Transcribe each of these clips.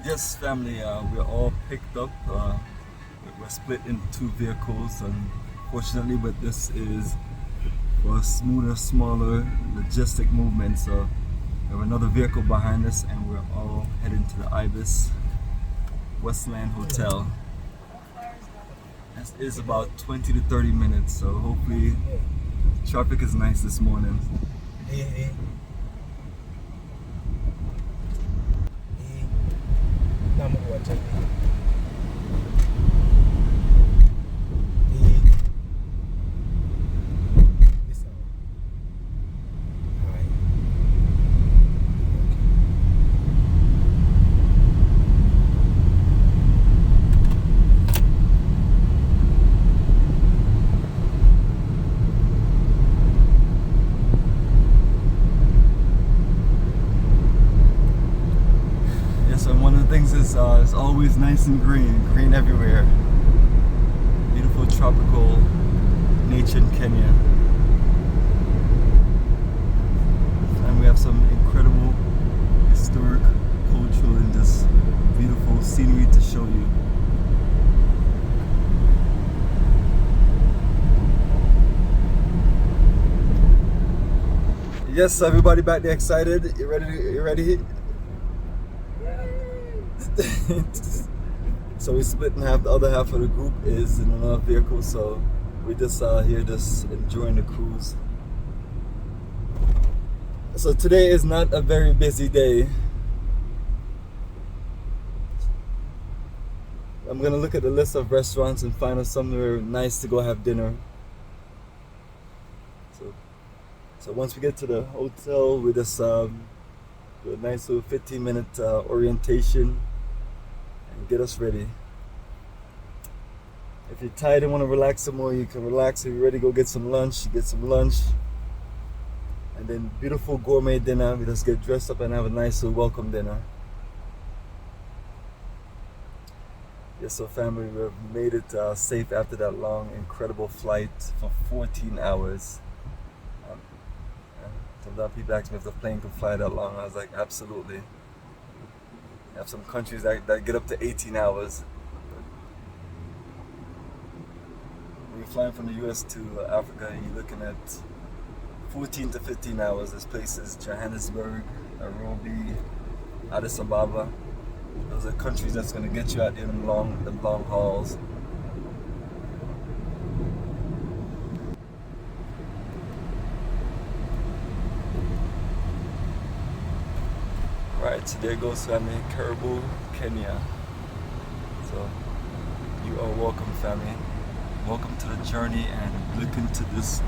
Yes, family, we're all picked up. We're split in two vehicles, unfortunately, but this is for a smoother, smaller logistic movement. So we have another vehicle behind us, and we're all heading to the Ibis Westland Hotel. This is about 20 to 30 minutes, so hopefully traffic is nice this morning. Things is it's always nice and green everywhere. Beautiful tropical nature in Kenya. And we have some incredible historic, cultural, and just beautiful scenery to show you. Yes, everybody back there excited? You ready? So we split in half. The other half of the group is in another vehicle, so we just here just enjoying the cruise. So today is not a very busy day. I'm gonna look at the list of restaurants and find us somewhere nice to go have dinner. So once we get to the hotel, we just do a nice little 15-minute orientation and get us ready. If you're tired and want to relax some more, you can relax. If you're ready to go get some lunch, get some lunch. And then beautiful gourmet dinner. We just get dressed up and have a nice little welcome dinner. Yes, so family, we've made it safe after that long, incredible flight for 14 hours. Sometimes people ask me if the plane can fly that long. I was like, absolutely. You have some countries that get up to 18 hours. When you're flying from the US to Africa, you're looking at 14 to 15 hours. There's places, Johannesburg, Nairobi, Addis Ababa. Those are countries that's going to get you out there in the long hauls. Right, so there goes family, Caribou, Kenya. So you are welcome, family. Welcome to the journey and looking to this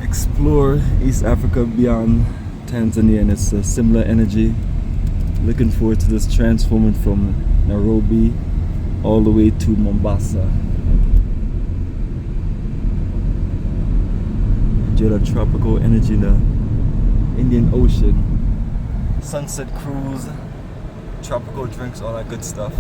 explore East Africa beyond Tanzania, and it's a similar energy. Looking forward to this transforming from Nairobi all the way to Mombasa. Enjoy the tropical energy in the Indian Ocean. Sunset cruise, tropical drinks, all that good stuff.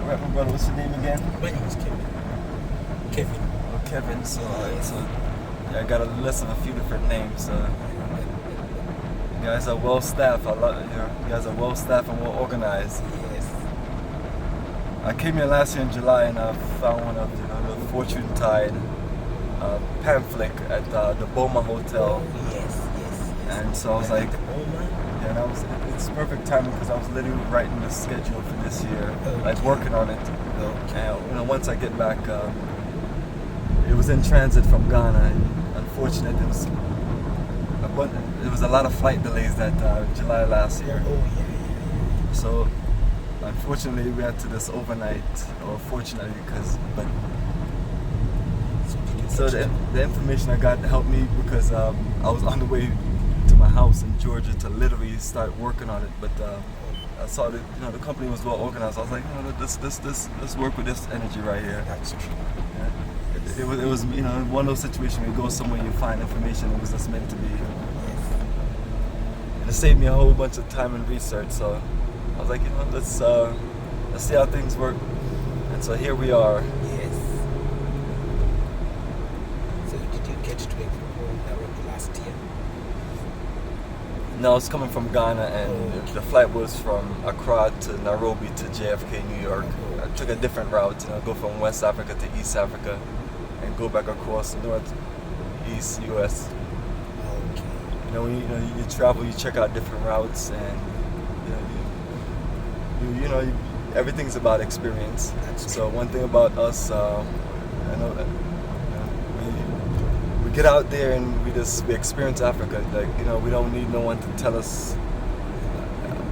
Alright, my brother, what's your name again? My name is Kevin. Oh, Kevin. So yeah, I got a list of a few different names. You guys are well staffed. You guys are well staffed and well organized. Yes. I came here last year in July and I found one of the Fortune Tide pamphlet at the Boma Hotel. Yes. And so I was like, Boma. yeah, and it's perfect timing because I was literally writing the schedule for this year, like working on it. And once I get back, it was in transit from Ghana. And unfortunately, there was a lot of flight delays that July last year. Oh yeah. So unfortunately, we had to just overnight, or fortunately, so the information I got helped me because I was on the way to my house in Georgia to literally start working on it. But I saw that the company was well organized. I was like, let's work with this energy right here. That's true. Yeah. It was one of those situations where you go somewhere you find information it was just meant to be. Yes. And it saved me a whole bunch of time and research. So I was like, let's see how things work. And so here we are. Yes. So did you get to explore Nairobi last year? No, I was coming from Ghana, and the flight was from Accra to Nairobi to JFK, New York. I took a different route, go from West Africa to East Africa, and go back across North, East U.S. Okay. When you travel, you check out different routes, and everything's about experience. That's So one thing about us, I know that we get out there and we experience Africa. We don't need no one to tell us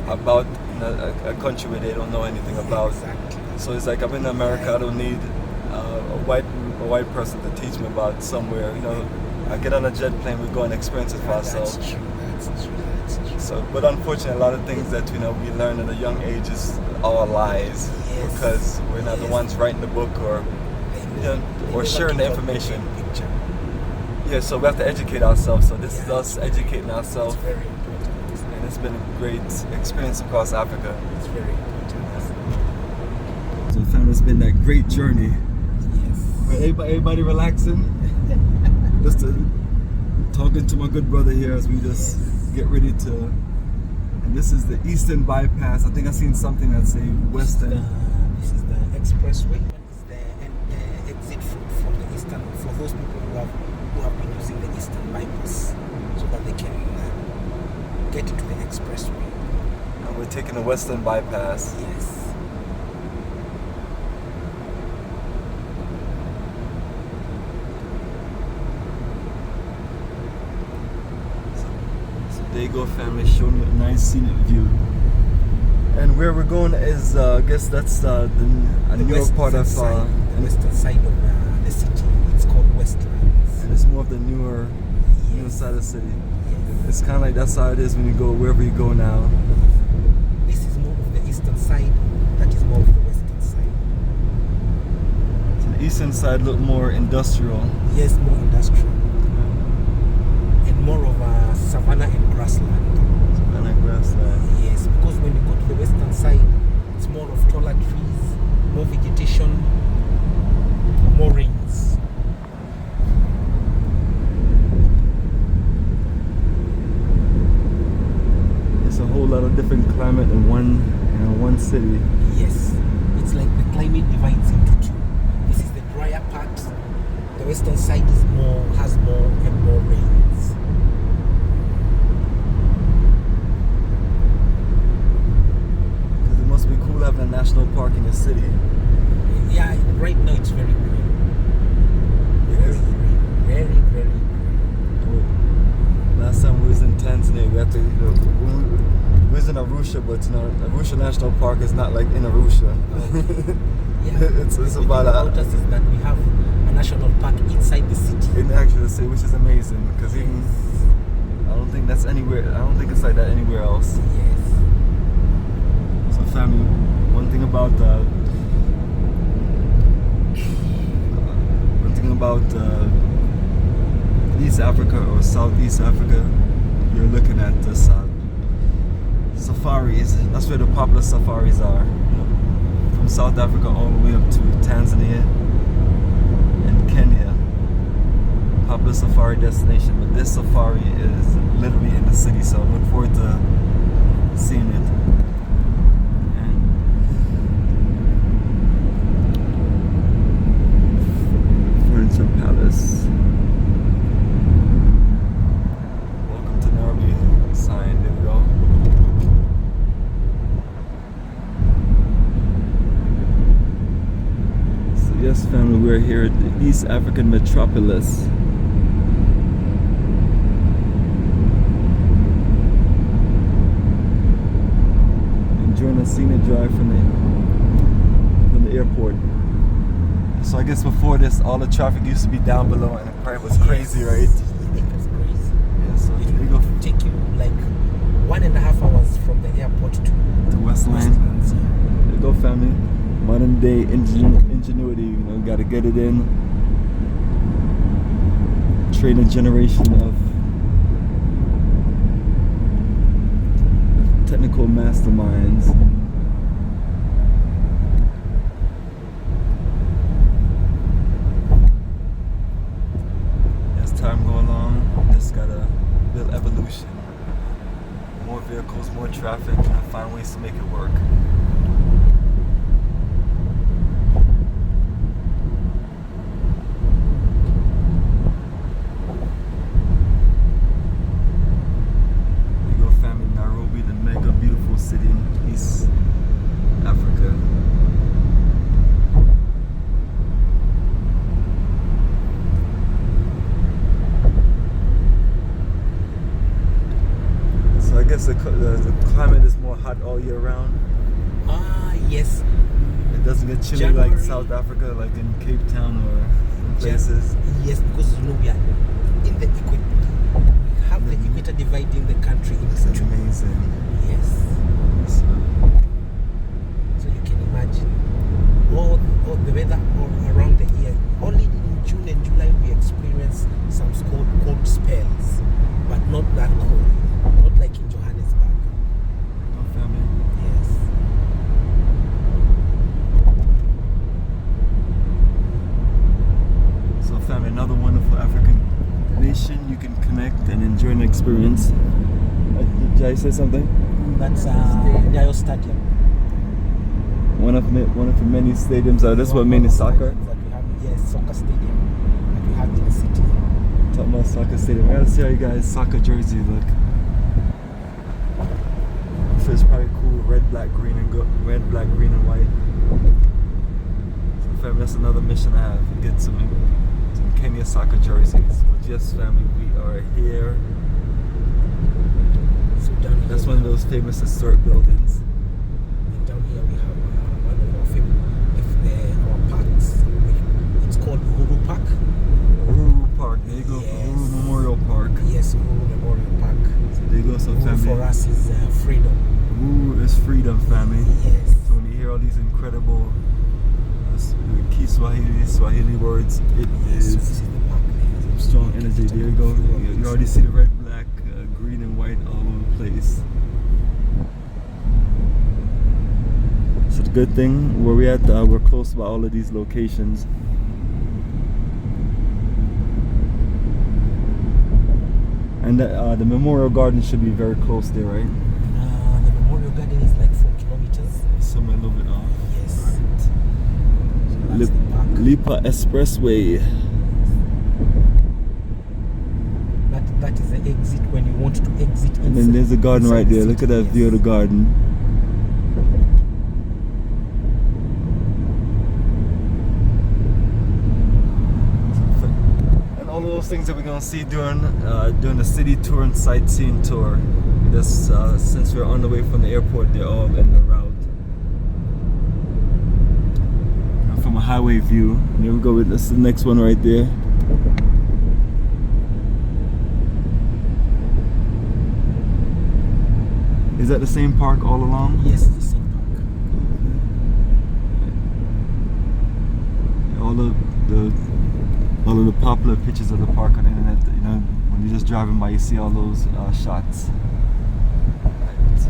about a country where they don't know anything about. Exactly. So it's like I'm in America. I don't need a white person to teach me about somewhere. I get on a jet plane, we go and experience it for ourselves. That's true. So, but unfortunately, a lot of things that we learn at a young age is all lies, Yes. because we're not the ones writing the book or sharing the information. Yeah, so we have to educate ourselves. So this is us educating ourselves, It's very important. and it's been a great experience across Africa. It's very important. So, fam, it's been that great journey. Yes. Everybody relaxing. Just talking to my good brother here as we just get ready to. And this is the Eastern Bypass. I think I've seen something that say Western. This is the expressway. It's the exit from the Eastern, for those people who have been using the Eastern bypass, so that they can get into the expressway. And we're taking the Western Bypass. Yes. So there you go, family, showing you a nice scenic view. And where we're going is, I guess that's a newer part of the western side of the city. It's called Westlands. and it's more of the newer side of the city. Yes. It's kind of like that's how it is when you go wherever you go now. This is more of the eastern side. That is more of the western side. So the eastern side look more industrial. Yes, more industrial and more of a savanna and grassland. Savannah grassland. Yes, because when you go to the western side, it's more of taller trees, more vegetation, more rains. It's a whole lot of different climate in one city. Yes, it's like the climate divides into two. This is the drier part. The western side has more and more rains. Because it must be cool having a national park in your city. Yeah, right now it's very green. Very green. Very, very green. Last time we was in Tanzania, we had to, we was in Arusha, but Arusha National Park is not like in Arusha. Yeah. it's The good thing about about us is that we have a national park inside the city. in actual city, which is amazing. Because even I don't think that's anywhere. I don't think it's like that anywhere else. Yes. So, family, one thing about East Africa or Southeast Africa, you're looking at this safaris. That's where the popular safaris are. From South Africa all the way up to Tanzania and Kenya. Popular safari destination, but this safari is literally in the city, so I look forward to seeing it. And Furniture Palace. Welcome to Nairobi sign, there we go. So yes, family, we're here at the East African metropolis. Enjoying a scenic drive from the airport. So I guess before this, all the traffic used to be down below, and it probably was crazy, right? It was crazy. Yeah. So It here we go will take you like 1.5 hours from the airport to to Westland. Westlands. There you go, family. Modern day ingenuity. Got to get it in. Train a generation of technical masterminds. As time go along, this just gotta build evolution. More vehicles, more traffic, and find ways to make it work. There you go, family. Nairobi, the mega beautiful city in East Africa. So I guess the climate is more hot all year round. Yes. It doesn't get chilly January, like South Africa, like in Cape Town or in places. Yes, because you know we are in the equator. We have the equator dividing the country into two. Amazing. Yes. So you can imagine all the weather all around the year. Only in June and July we experience some cold spells, but not that cold. Not like in Johannesburg. No family. Yes. So family, another wonderful African nation you can connect and enjoy an experience. Did I say something? That's Nyayo Stadium. One of the many stadiums. This one mainly soccer. That we have, yes, soccer stadium that we have in the city. Talking about soccer stadium. I gotta see how you guys soccer jersey look. So it's probably cool. Red, black, green, and white. So family, that's another mission I have. Get some Kenya soccer jerseys. But yes, family, we are here. So down here, That's one of those famous historic buildings. and down here we have one of our favorite our parks. It's called Uhuru Park. Uhuru Park. There you go. Yes. Uhuru Memorial Park. Yes, Uhuru Memorial Park. So there you go. So Uhuru family, for us is freedom. Uhuru is freedom, family. Yes. So when you hear all these incredible key Swahili words, it Yes, so this is is the park there. strong energy. There you go. You already see the red, black, green, and white all over the place. So the good thing where we're at, we're close by all of these locations. And the Memorial Garden should be very close there, right? The Memorial Garden is like 4 kilometers. Somewhere a little bit off. Yes. So that's the park. Lipa Expressway. That is the exit when you want to exit. And then there's a garden right there. Look at that view of the garden. And all of those things that we're gonna see during the city tour and sightseeing tour. This since we're on the way from the airport, they're all in the route. And from a highway view, there we go. With this, the next one right there. Is that the same park all along? Yes, it's the same park. All of the popular pictures of the park on the internet. You know, when you're just driving by, you see all those shots. So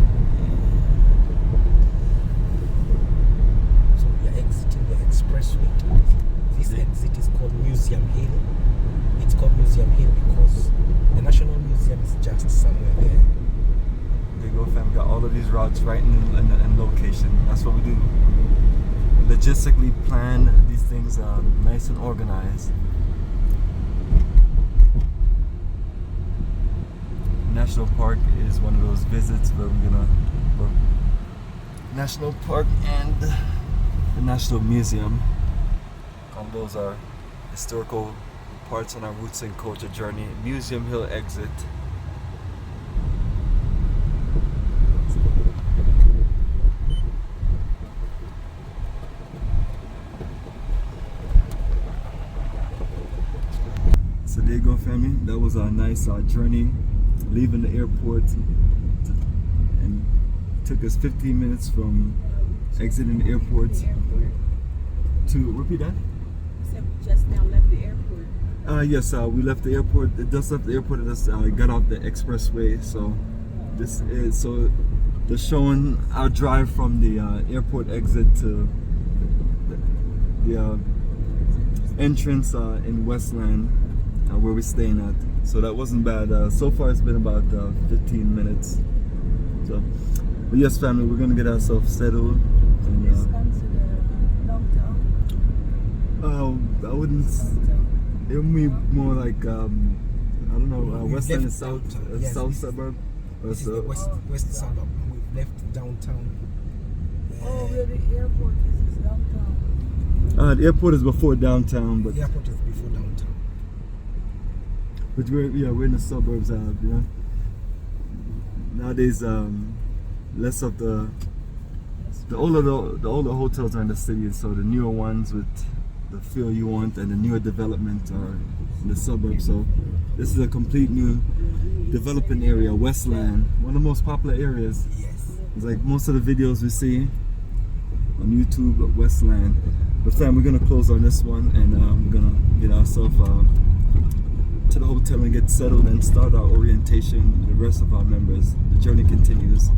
we are exiting the expressway. This exit is called Museum Hill. It's called Museum Hill because the National Museum is just somewhere there. There you go, fam. Got all of these routes right in location. That's what we do. Logistically plan these things nice and organized. National Park is one of those visits where we're gonna go. National Park and the National Museum. All those are historical parts on our roots and culture journey. Museum Hill exit. So there you go, family. That was a nice journey leaving the airport, and took us 15 minutes from exiting the airport to repeat that. Just now left the airport. Yes, we left the airport. Just left the airport and just got off the expressway. So this is they're showing our drive from the airport exit to the entrance in Westland. where we're staying at. So that wasn't bad. So far it's been about 15 minutes. So, but yes, family, we're gonna get ourselves settled. And, This considered downtown. I wouldn't. It would be more like I don't know. Westland is south, Yes, south this is- suburb. This is the west suburb. And we've left downtown. Oh, where the airport is downtown. The airport is before downtown, but The airport is before downtown. we're in the suburbs. Nowadays, less of the older hotels are in the city, so the newer ones with the feel you want and the newer development are in the suburbs. So this is a complete new developing area, Westland, one of the most popular areas. Yes. It's like most of the videos we see on YouTube of Westland. But fam, we're gonna close on this one, and we're gonna get ourselves to the hotel and get settled and start our orientation with the rest of our members. The journey continues.